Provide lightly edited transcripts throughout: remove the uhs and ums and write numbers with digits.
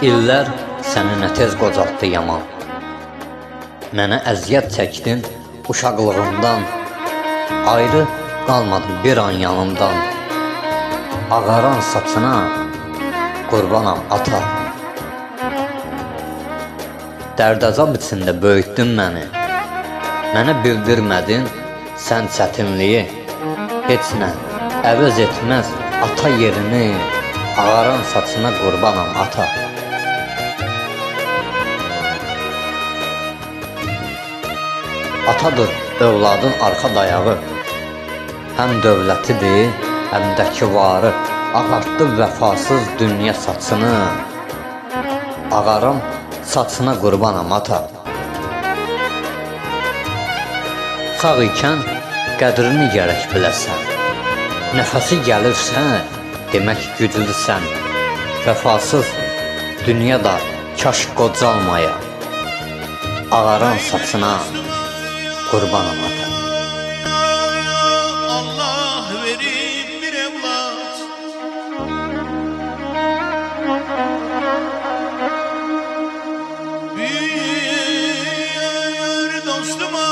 İllər səni nə tez qocaltdı yaman. Mənə əziyyət çəkdin uşaqlığımdan, ayrı qalmadım bir an yanımdan. Ağaran saçına qurbanam ata. Dərdəzab içində böyütdün məni. Mənə bildirmədin sən çətinliyi. Heç nə əvəz etməz ata yerini. Ağaran saçına qurbanam ata. Atadır övladın arxa dayağı, həm dövlətidir, həm də ki varı. Ağartdı vəfasız dünya saçını, ağaram saçına qurbanam ata. Sağ ikən qədrini gərək biləsən, nəfəsi gəlirsə demək güclüsən. Vəfasız dünyada kaş qocalmaya, ağaran saçına qurbanam ata. Allah verir bir evlat, bir dostuma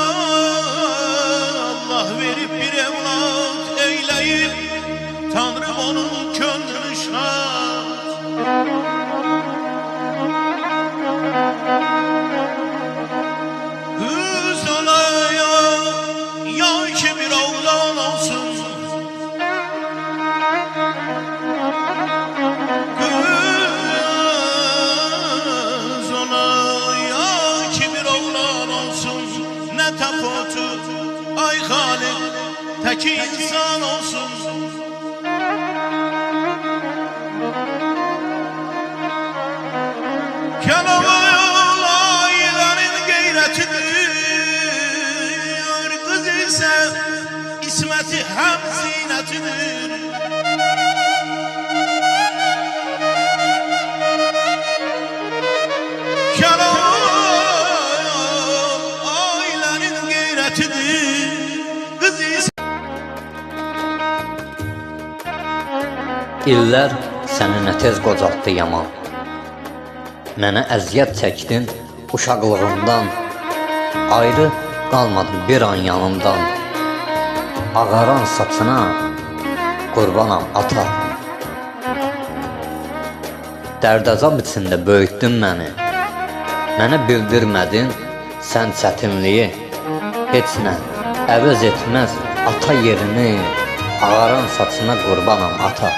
Allah verip bir evlat eyleyip Tanrım onun könlünü şad. Kız olaya ya ki bir oğlan olsun, kız olaya ki bir oğlan olsun. Ne tapotu ay Halik tek insan olsun. Keloğlu ailenin gayretidir, kız ise ismeti hem zinetidir. Keloğlu ailenin gayretidir, kız ise. İllər səni nə tez qocaltdı yaman. Mənə əziyyət çəkdin uşaqlığımdan, ayrı qalmadım bir an yanımdan. Ağaran saçına qurbanam ata. Dərdəzab içində böyütdün məni. Mənə bildirmədin sən çətinliyi. Heç nə əvəz etməz ata yerini. Ağaran saçına qurbanam ata.